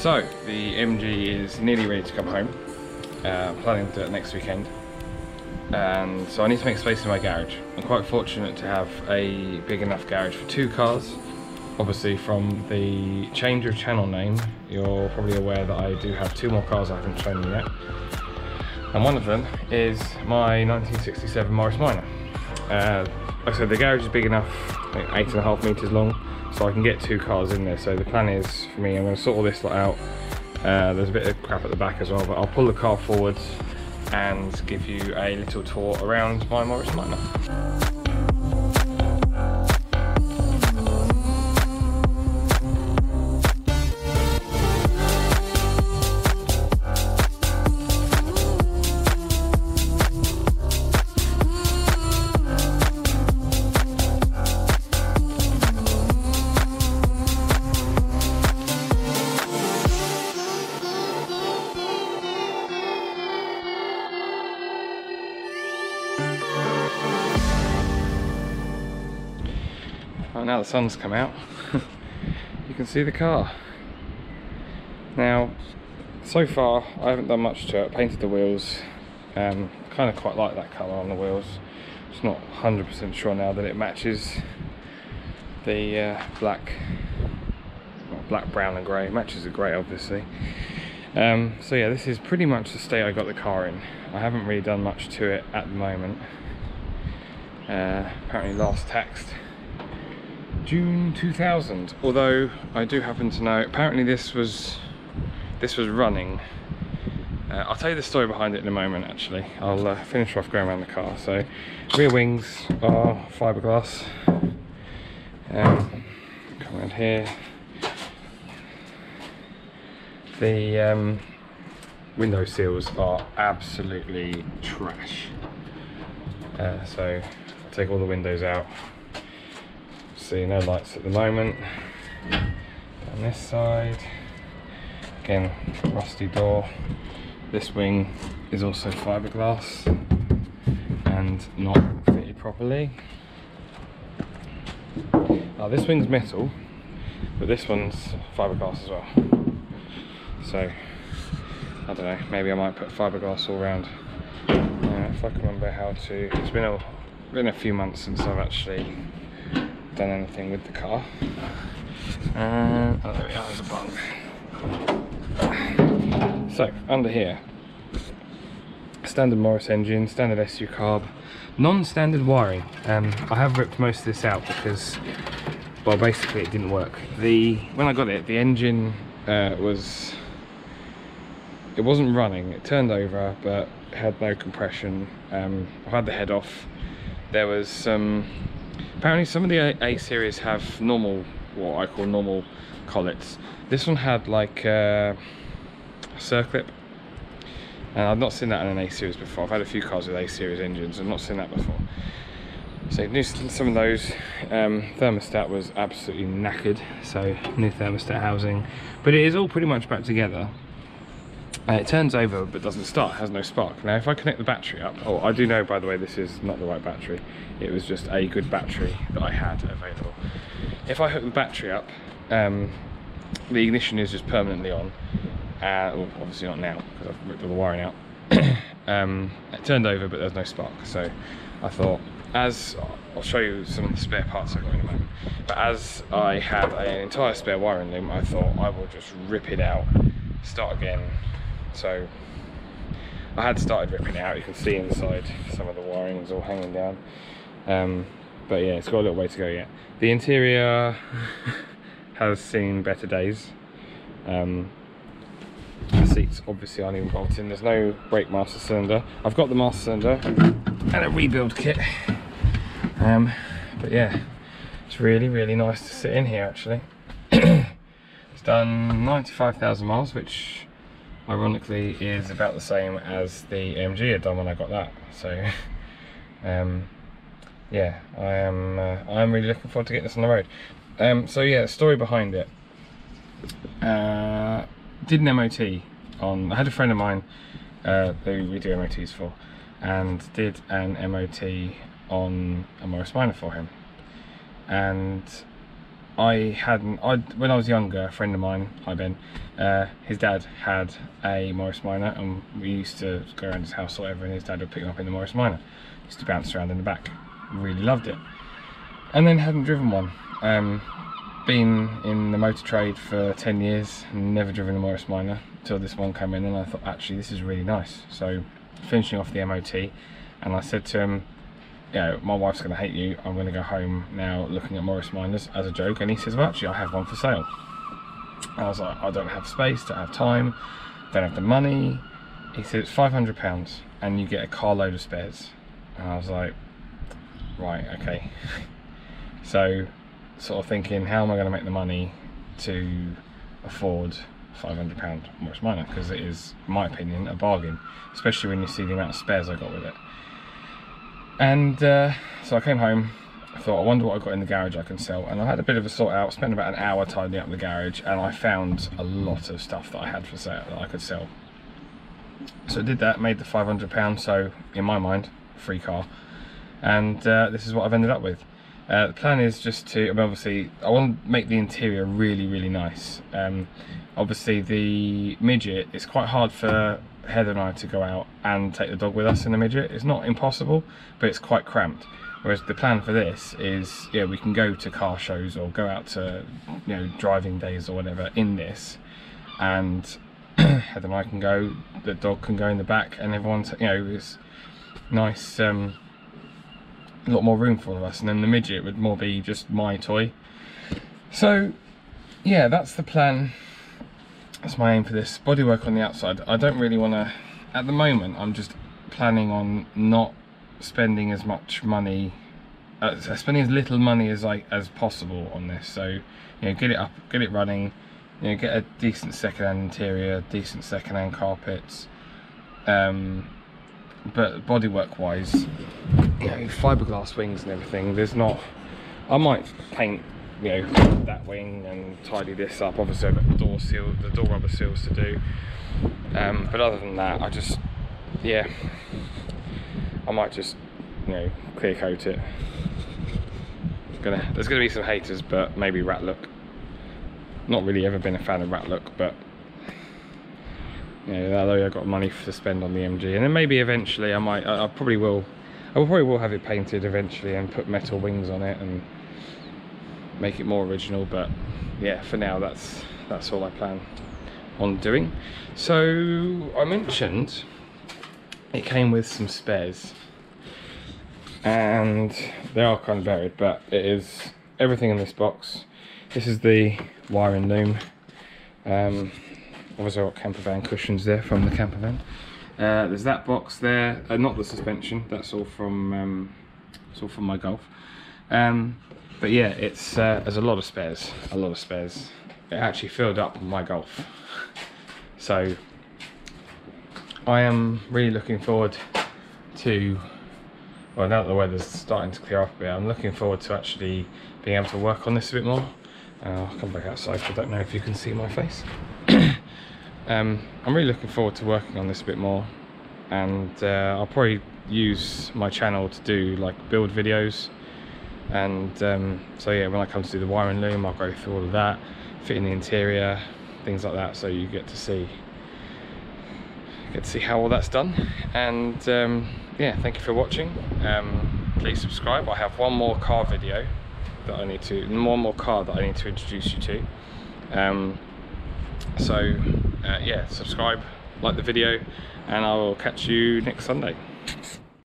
So the MG is nearly ready to come home. Planning to do it next weekend, and so I need to make space in my garage. I'm quite fortunate to have a big enough garage for 2 cars. Obviously from the change of channel name, you're probably aware that I do have 2 more cars I haven't shown you yet. And one of them is my 1967 Morris Minor. Like I said, the garage is big enough, like 8.5 meters long, so I can get 2 cars in there. So the plan is for me, I'm going to sort all this lot out. There's a bit of crap at the back as well, but I'll pull the car forwards and give you a little tour around my Morris Minor. Now the sun's come out, you can see the car. Now, so far I haven't done much to it. Painted the wheels, kind of quite like that colour on the wheels. It's not 100% sure now that it matches the black, brown and grey. It matches the grey obviously. So yeah, this is pretty much the state I got the car in. I haven't really done much to it at the moment. Apparently last taxed June 2000, although I do happen to know apparently this was running. I'll tell you the story behind it in a moment. Actually, I'll finish off going around the car. So rear wings are fiberglass. Come around here, the window seals are absolutely trash, so I'll take all the windows out. See, no lights at the moment. On this side, again, rusty door. This wing is also fiberglass and not fitted properly. This wing's metal, but this one's fiberglass as well. So, I don't know, maybe I might put fiberglass all round. If I can remember how to. It's been a few months since I've actually done anything with the car. Oh, there we are, there's a bung. So, under here, standard Morris engine, standard SU carb, non-standard wiring. I have ripped most of this out because, well, basically it didn't work. When I got it, the engine it wasn't running. It turned over, but it had no compression. I had the head off. There was some. Apparently some of the A series have normal, what I call normal collets. This one had like a circlip, and I've not seen that in an A series before. I've had a few cars with A series engines, I've not seen that before. So new some of those. Thermostat was absolutely knackered, so new thermostat housing. But it is all pretty much back together. It turns over but doesn't start, has no spark. Now if I connect the battery up, oh, I do know, by the way, this is not the right battery. It was just a good battery that I had available. If I hook the battery up, the ignition is just permanently on. Well, obviously not now because I've ripped all the wiring out. It turned over but there's no spark. So I thought, I'll show you some of the spare parts I've got in a moment. But as I had an entire spare wiring loom, I thought I will just rip it out, start again. So I had started ripping it out. You can see inside some of the wiring is all hanging down. But yeah, it's got a little way to go yet. The interior has seen better days. The seats obviously aren't even bolted in. There's no brake master cylinder. I've got the master cylinder and a rebuild kit. But yeah, it's really, really nice to sit in here actually. It's done 95,000 miles, which ironically is about the same as the MG had done when I got that. So yeah, I'm really looking forward to getting this on the road. So yeah, the story behind it. Did an MOT on. I had a friend of mine who we do MOTs for, and did an MOT on a Morris Minor for him. And when I was younger, a friend of mine, hi Ben, his dad had a Morris Minor, and we used to go around his house or whatever, and his dad would pick him up in the Morris Minor. Used to bounce around in the back. Really loved it. And then hadn't driven one. Been in the motor trade for 10 years and never driven a Morris Minor until this one came in, and I thought, actually this is really nice. So finishing off the MOT, and I said to him, you know, my wife's going to hate you, I'm going to go home now looking at Morris Minors as a joke. And he says, well, actually I have one for sale. I was like, I don't have space, don't have time, don't have the money. He said, it's £500 and you get a carload of spares. And I was like, right, okay. So sort of thinking, how am I going to make the money to afford £500 Morris Minor? Because it is, in my opinion, a bargain, especially when you see the amount of spares I got with it. And so I came home, I thought, I wonder what I've got in the garage I can sell. And I had a bit of a sort out, spent about an hour tidying up the garage, and I found a lot of stuff that I had for sale that I could sell. So I did that, made the £500, so in my mind, free car. And this is what I've ended up with. The plan is just to, I mean, obviously, I want to make the interior really, really nice. Obviously the midget, it's quite hard for Heather and I to go out and take the dog with us in the midget. It's not impossible, but it's quite cramped. Whereas the plan for this is, yeah, we can go to car shows or go out to, you know, driving days or whatever in this, and Heather and I can go, the dog can go in the back, and everyone's, you know, it's nice, a lot more room for all of us. And then the midget would more be just my toy. So yeah, that's the plan. That's my aim for this. Bodywork on the outside, I don't really want to, at the moment I'm just planning on not spending as much money, spending as little money as possible on this. So, you know, get it up, get it running, you know, get a decent second-hand interior, decent second-hand carpets, but bodywork wise, you know, fiberglass wings and everything, there's not, I might paint, you know, that wing and tidy this up. Obviously I've got the door seal, the door rubber seals to do, but other than that, I just, yeah, I might just, you know, clear coat it. There's gonna be some haters, but maybe rat look. Not really ever been a fan of rat look, but you know, although I've got money to spend on the MG, and then maybe eventually I probably will have it painted eventually and put metal wings on it and make it more original. But yeah, for now that's all I plan on doing. So I mentioned it came with some spares, and they are kind of buried, but it is everything in this box. This is the wiring loom. Obviously I've got camper van cushions there from the camper van. There's that box there, not the suspension, that's all from my Golf. But yeah, it's there's a lot of spares, It actually filled up my Golf. So I am really looking forward to, well, now that the weather's starting to clear up a bit, I'm looking forward to actually being able to work on this a bit more. I'll come back outside, I don't know if you can see my face. I'm really looking forward to working on this a bit more, and I'll probably use my channel to do like build videos, and so yeah, when I come to do the wiring loom, I'll go through all of that, fit in the interior, things like that, so you get to see how all that's done. And yeah, thank you for watching. Please subscribe. I have one more car video that I need to, one more car that I need to introduce you to. So yeah, subscribe, like the video, and I will catch you next Sunday.